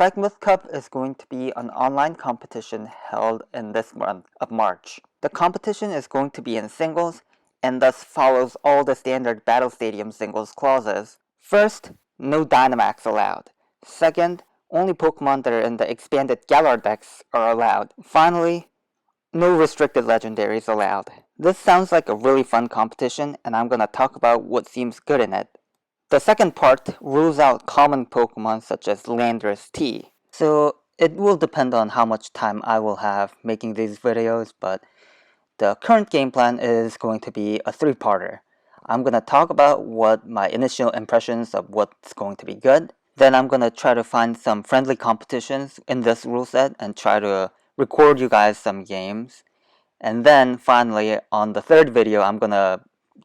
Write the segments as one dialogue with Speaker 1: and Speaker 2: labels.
Speaker 1: Spikemuth Cup is going to be an online competition held in this month of March. The competition is going to be in singles and thus follows all the standard Battle Stadium singles clauses. First, no Dynamax allowed. Second, only Pokemon that are in the expanded Galar decks are allowed. Finally, no restricted legendaries allowed. This sounds like a really fun competition, and I'm gonna talk about what seems good in it. The second part rules out common Pokemon such as Landorus T. So it will depend on how much time I will have making these videos, but the current game plan is going to be a three-parter. I'm going to talk about what my initial impressions of what's going to be good. Then I'm going to try to find some friendly competitions in this rule set and try to record you guys some games. And then finally, on the third video, I'm going to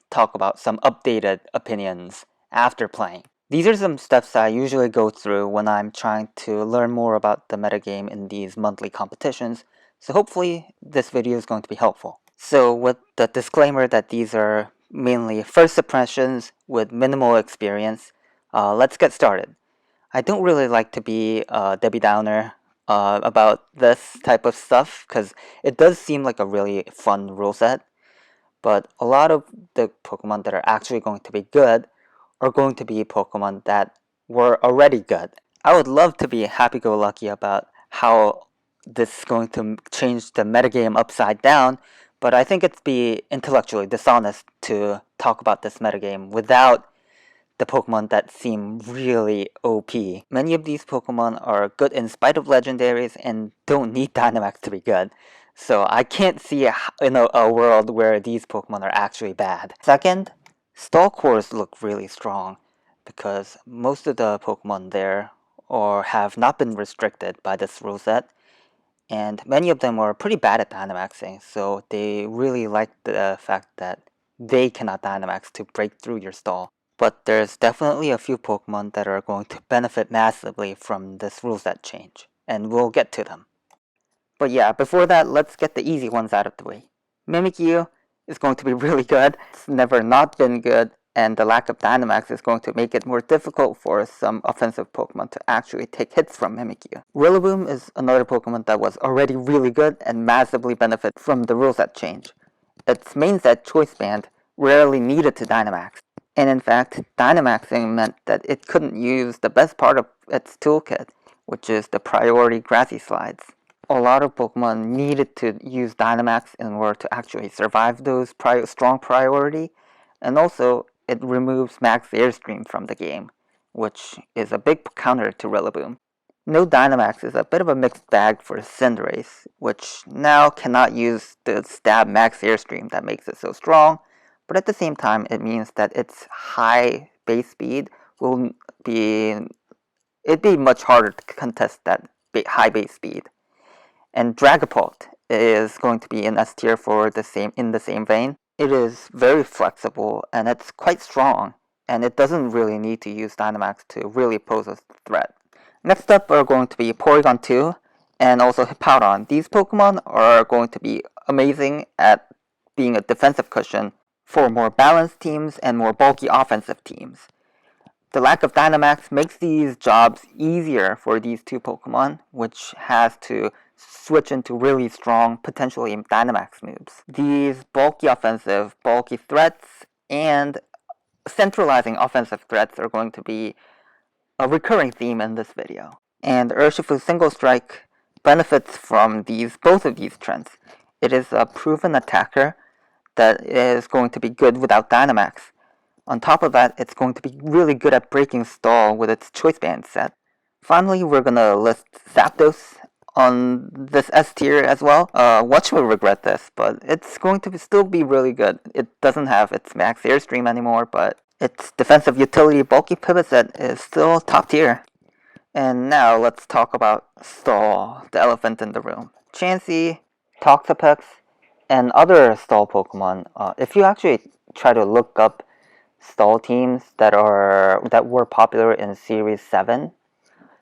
Speaker 1: talk about some updated opinions after playing. These are some steps I usually go through when I'm trying to learn more about the metagame in these monthly competitions, so hopefully this video is going to be helpful. So with the disclaimer that these are mainly first impressions with minimal experience, let's get started. I don't really like to be a Debbie Downer about this type of stuff, because it does seem like a really fun rule set, but a lot of the Pokemon that are actually going to be good are going to be Pokemon that were already good. I would love to be happy-go-lucky about how this is going to change the metagame upside down, but I think it'd be intellectually dishonest to talk about this metagame without the Pokemon that seem really OP. Many of these Pokemon are good in spite of legendaries and don't need Dynamax to be good. So I can't see a world where these Pokemon are actually bad. Second, stall cores look really strong because most of the Pokemon there have not been restricted by this rule set, and many of them are pretty bad at Dynamaxing, so they really like the fact that they cannot Dynamax to break through your stall. But there's definitely a few Pokemon that are going to benefit massively from this rule set change, and we'll get to them. But yeah, before that, let's get the easy ones out of the way. Mimikyu is going to be really good. It's never not been good, and the lack of Dynamax is going to make it more difficult for some offensive Pokemon to actually take hits from Mimikyu. Rillaboom is another Pokemon that was already really good and massively benefit from the rule set change. Its main set, Choice Band, rarely needed to Dynamax. And in fact, Dynamaxing meant that it couldn't use the best part of its toolkit, which is the priority Grassy Slides. A lot of Pokemon needed to use Dynamax in order to actually survive those strong priority, and also it removes Max Airstream from the game, which is a big counter to Rillaboom. No Dynamax is a bit of a mixed bag for Cinderace, which now cannot use the stab Max Airstream that makes it so strong, but at the same time it means that its high base speed will be much harder to contest that high base speed. And Dragapult is going to be in S tier in the same vein. It is very flexible and it's quite strong, and it doesn't really need to use Dynamax to really pose a threat. Next up are going to be Porygon 2 and also Hippowdon. These Pokemon are going to be amazing at being a defensive cushion for more balanced teams and more bulky offensive teams. The lack of Dynamax makes these jobs easier for these two Pokemon, which has to switch into really strong, potentially Dynamax moves. These bulky offensive, bulky threats, and centralizing offensive threats are going to be a recurring theme in this video. And Urshifu Single Strike benefits from both of these trends. It is a proven attacker that is going to be good without Dynamax. On top of that, it's going to be really good at breaking stall with its Choice Band set. Finally, we're going to list Zapdos on this S tier as well. Watch will regret this, but it's going to still be really good. It doesn't have its Max Airstream anymore, but its defensive utility bulky pivot set is still top tier. And now let's talk about stall, the elephant in the room. Chansey, Toxapex, and other stall Pokemon. If you actually try to look up stall teams that were popular in Series 7,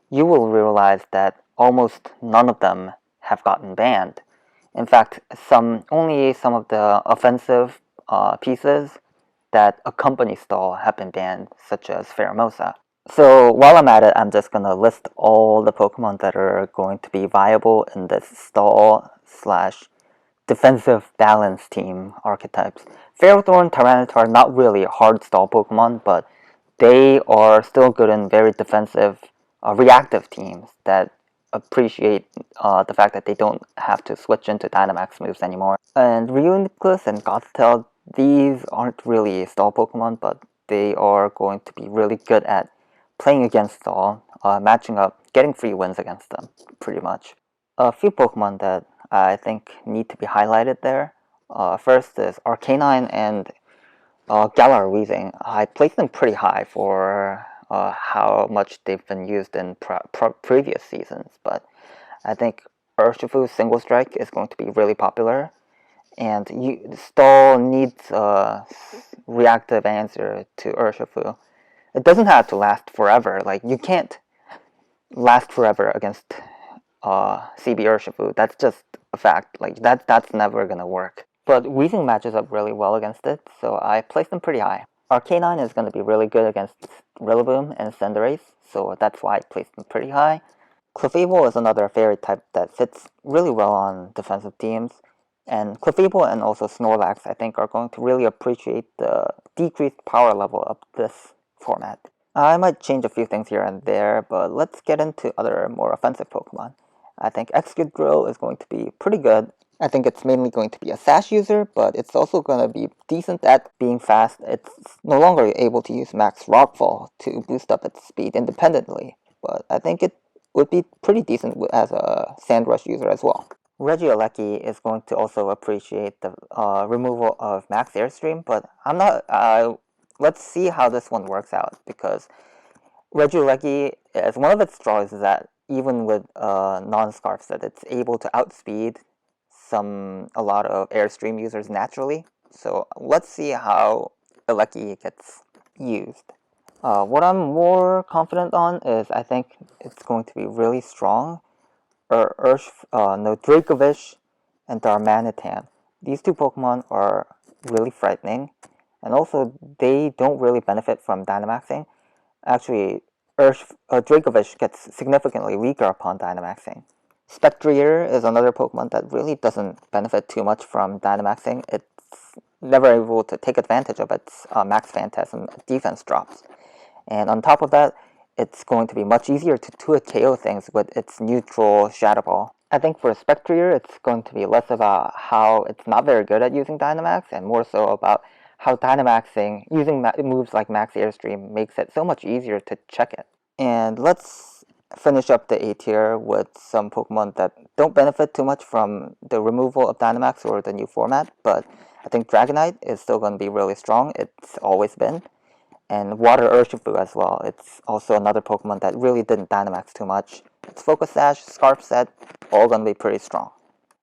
Speaker 1: you will realize that almost none of them have gotten banned. In fact, only some of the offensive pieces that accompany stall have been banned, such as Pheromosa. So while I'm at it, I'm just gonna list all the Pokemon that are going to be viable in this stall slash defensive balance team archetypes. Ferrothorn, Tyranitar, not really hard stall Pokemon, but they are still good in very defensive, reactive teams that appreciate the fact that they don't have to switch into Dynamax moves anymore. And Reuniclus and Gothitelle, these aren't really stall Pokemon, but they are going to be really good at playing against stall, matching up, getting free wins against them, pretty much. A few Pokemon that I think need to be highlighted there. First is Arcanine and Galar Weezing. I placed them pretty high for how much they've been used in previous seasons, but I think Urshifu's Single Strike is going to be really popular, and Stall needs a reactive answer to Urshifu. It doesn't have to last forever. Like, you can't last forever against CB Urshifu. That's just a fact. Like, that's never gonna work. But Weezing matches up really well against it, so I placed them pretty high. Arcanine is going to be really good against Rillaboom and Cinderace, so that's why I placed them pretty high. Clefable is another fairy type that fits really well on defensive teams, and Clefable and also Snorlax I think are going to really appreciate the decreased power level of this format. I might change a few things here and there, but let's get into other more offensive Pokemon. I think Excadrill is going to be pretty good. I think it's mainly going to be a sash user, but it's also going to be decent at being fast. It's no longer able to use max Rockfall to boost up its speed independently, but I think it would be pretty decent as a Sand Rush user as well. Regieleki is going to also appreciate the removal of max Airstream, but I'm not. Let's see how this one works out, because Regieleki, as one of its draws, is that even with non-scarf set, it's able to outspeed a lot of Airstream users naturally. So let's see how Eleki gets used. What I'm more confident on is I think it's going to be really strong. Dracovish and Darmanitan. These two Pokemon are really frightening, and also they don't really benefit from Dynamaxing. Actually, Dracovish gets significantly weaker upon Dynamaxing. Spectrier is another Pokemon that really doesn't benefit too much from Dynamaxing. It's never able to take advantage of its Max Phantasm defense drops. And on top of that, it's going to be much easier to 2-hit KO things with its neutral Shadow Ball. I think for Spectrier, it's going to be less about how it's not very good at using Dynamax, and more so about how Dynamaxing, using moves like Max Airstream, makes it so much easier to check it. And let's finish up the A tier with some Pokemon that don't benefit too much from the removal of Dynamax or the new format, but I think Dragonite is still going to be really strong. It's always been. And Water Urshifu as well. It's also another Pokemon that really didn't Dynamax too much. Its Focus Sash, Scarf Set, all gonna be pretty strong.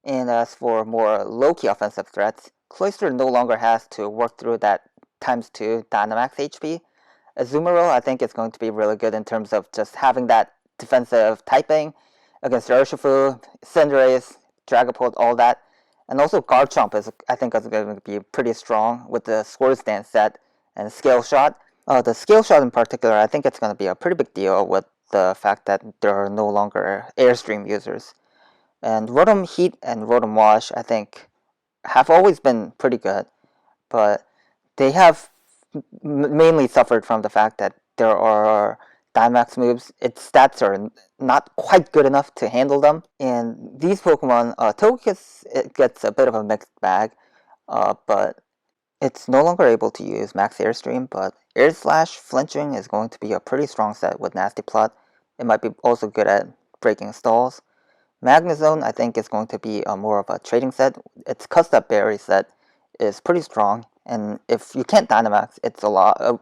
Speaker 1: And as for more low-key offensive threats, Cloyster no longer has to work through that ×2 Dynamax HP. Azumarill, I think, is going to be really good in terms of just having that defensive typing against Urshifu, Cinderace, Dragapult, all that. And also Garchomp is, I think, is going to be pretty strong with the Swords Dance set and Scale Shot. The Scale Shot in particular, I think it's going to be a pretty big deal with the fact that there are no longer Airstream users. And Rotom Heat and Rotom Wash, I think, have always been pretty good, but they have mainly suffered from the fact that there are Dynamax moves. Its stats are not quite good enough to handle them. And these Pokemon, Togekiss, it gets a bit of a mixed bag, but it's no longer able to use Max Airstream, but Air Slash Flinching is going to be a pretty strong set with Nasty Plot. It might be also good at breaking stalls. Magnezone, I think, is going to be more of a trading set. Its Custap Berry set is pretty strong, and if you can't Dynamax, it's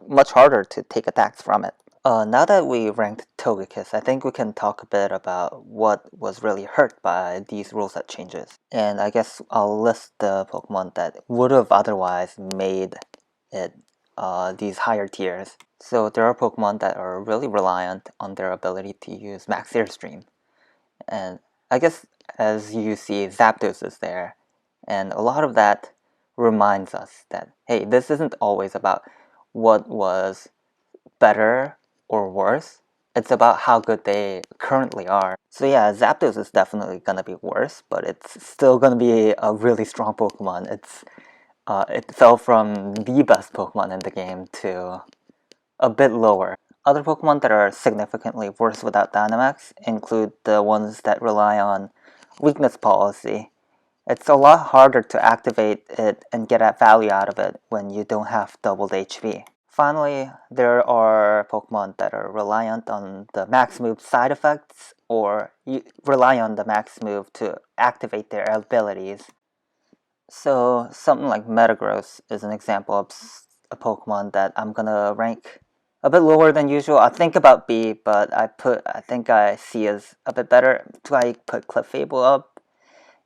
Speaker 1: much harder to take attacks from it. Now that we ranked Togekiss, I think we can talk a bit about what was really hurt by these rule set changes. And I guess I'll list the Pokemon that would have otherwise made it these higher tiers. So there are Pokemon that are really reliant on their ability to use Max Airstream. And I guess as you see, Zapdos is there. And a lot of that reminds us that, hey, this isn't always about what was better or worse. It's about how good they currently are. So yeah, Zapdos is definitely gonna be worse, but it's still gonna be a really strong Pokemon. It fell from the best Pokemon in the game to a bit lower. Other Pokemon that are significantly worse without Dynamax include the ones that rely on weakness policy. It's a lot harder to activate it and get a value out of it when you don't have doubled HP. Finally, there are Pokemon that are reliant on the max move side effects, or you rely on the max move to activate their abilities. So something like Metagross is an example of a Pokemon that I'm gonna rank a bit lower than usual. I think about B, but I think I see as a bit better. Do I put Clefable up?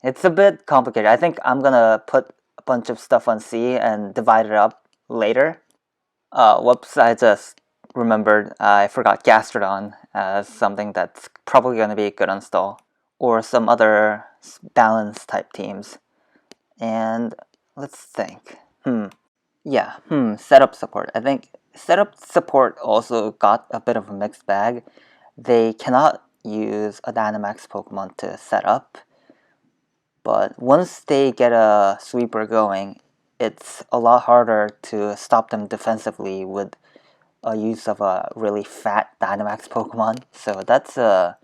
Speaker 1: It's a bit complicated. I think I'm gonna put a bunch of stuff on C and divide it up later. Whoops, I just remembered I forgot Gastrodon as something that's probably gonna be a good install. Or some other balance type teams. And let's think. Setup support. I think setup support also got a bit of a mixed bag. They cannot use a Dynamax Pokemon to set up, but once they get a sweeper going, it's a lot harder to stop them defensively with a use of a really fat Dynamax Pokemon. So that's a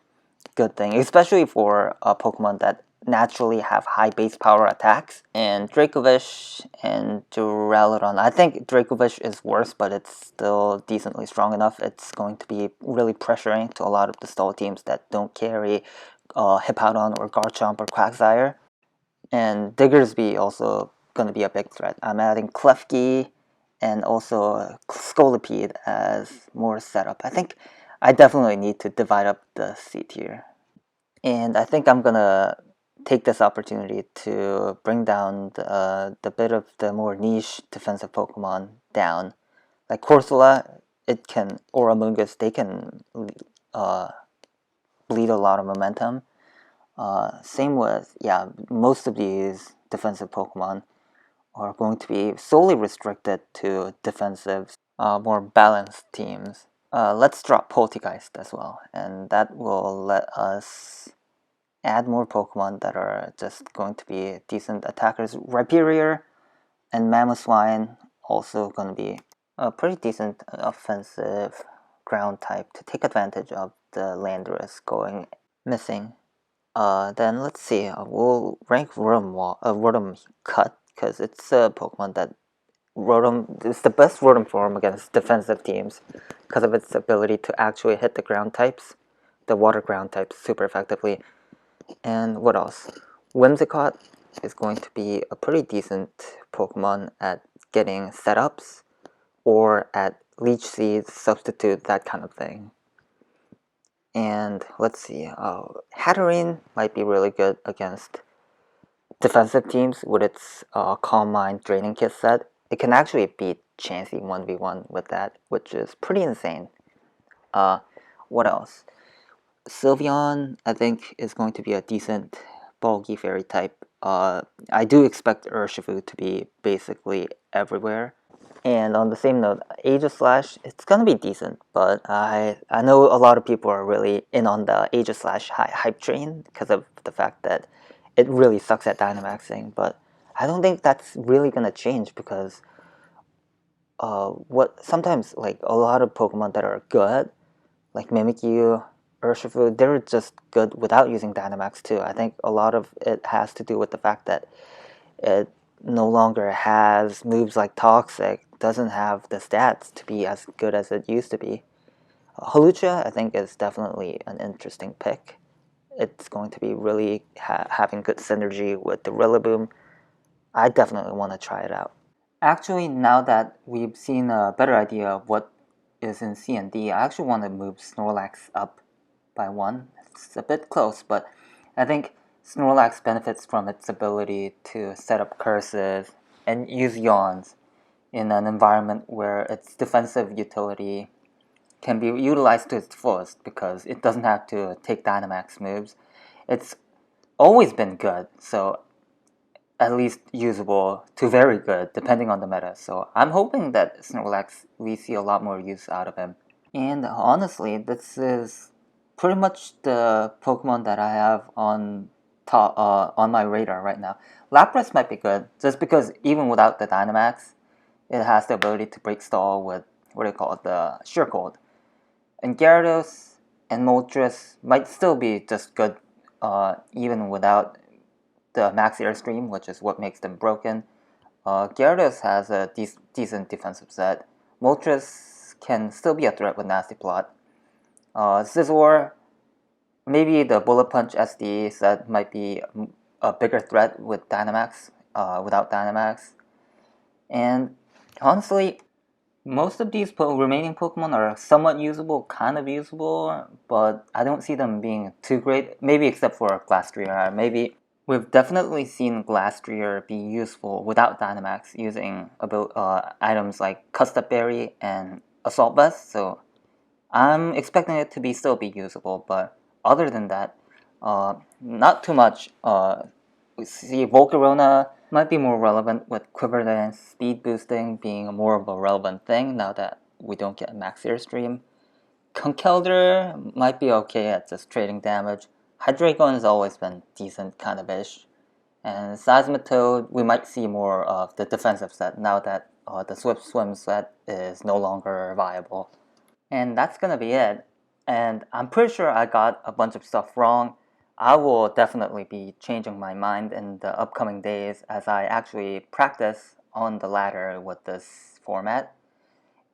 Speaker 1: good thing, especially for a Pokemon that naturally have high base power attacks. And Dracovish and Duraludon, I think Dracovish is worse, but it's still decently strong enough. It's going to be really pressuring to a lot of the stall teams that don't carry Hippowdon or Garchomp or Quagsire. And Diggersby also going to be a big threat. I'm adding Klefki and also Scolipede as more setup. I think I definitely need to divide up the C tier. And I think I'm gonna take this opportunity to bring down the bit of the more niche defensive Pokemon down. Like Corsola, it can, or Amoonguss, they can bleed a lot of momentum. Same with, yeah, most of these defensive Pokemon are going to be solely restricted to defensive, more balanced teams. Let's drop Poltegeist as well, and that will let us add more Pokemon that are just going to be decent attackers. Rhyperior and Mamoswine also going to be a pretty decent offensive ground type to take advantage of the Landorus going missing. Then let's see, we'll rank Rotom Cut, because it's a Pokemon that Rotom is the best Rotom form against defensive teams because of its ability to actually hit the ground types, the water ground types, super effectively. And what else? Whimsicott is going to be a pretty decent Pokemon at getting setups or at Leech Seeds, Substitute, that kind of thing. And let's see, Hatterene might be really good against defensive teams with its Calm Mind Draining Kiss set. It can actually beat Chansey 1v1 with that, which is pretty insane. What else? Sylveon, I think, is going to be a decent bulky fairy type. I do expect Urshifu to be basically everywhere. And on the same note, Aegislash, it's gonna be decent, but I know a lot of people are really in on the Aegislash hype train because of the fact that it really sucks at Dynamaxing, but I don't think that's really gonna change because what sometimes like a lot of Pokemon that are good, like Mimikyu, Urshifu, they're just good without using Dynamax too. I think a lot of it has to do with the fact that it no longer has moves like Toxic, doesn't have the stats to be as good as it used to be. Hawlucha, I think, is definitely an interesting pick. It's going to be really having good synergy with the Rillaboom. I definitely want to try it out. Actually, now that we've seen a better idea of what is in C and D, I actually want to move Snorlax up by one. It's a bit close, but I think Snorlax benefits from its ability to set up curses and use yawns in an environment where its defensive utility can be utilized to its fullest because it doesn't have to take Dynamax moves. It's always been good, so at least usable to very good depending on the meta. So I'm hoping that Snorlax, we see a lot more use out of him. And honestly, this is pretty much the Pokemon that I have on on my radar right now. Lapras might be good, just because even without the Dynamax, it has the ability to break stall with, what do you call it, the Sheer Cold. And Gyarados and Moltres might still be just good, even without the Max Airstream, which is what makes them broken. Gyarados has a decent defensive set. Moltres can still be a threat with Nasty Plot. Scizor, maybe the Bullet Punch SD set might be a bigger threat with Dynamax, without Dynamax. And honestly, most of these remaining Pokemon are somewhat usable, kind of usable, but I don't see them being too great. Maybe except for Glastrier. Maybe we've definitely seen Glastrier be useful without Dynamax, using items like Custap Berry and Assault Vest. So I'm expecting it to still be usable, but other than that, not too much. We see Volcarona might be more relevant with Quiver Dance, speed boosting being more of a relevant thing now that we don't get Max Airstream. Conkeldurr might be okay at just trading damage. Hydreigon has always been decent kind of ish. And Seismitoad, we might see more of the defensive set now that the Swift Swim set is no longer viable. And that's gonna be it. And I'm pretty sure I got a bunch of stuff wrong. I will definitely be changing my mind in the upcoming days as I actually practice on the ladder with this format.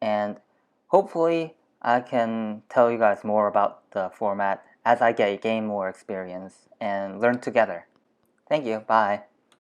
Speaker 1: And hopefully I can tell you guys more about the format as I gain more experience and learn together. Thank you. Bye.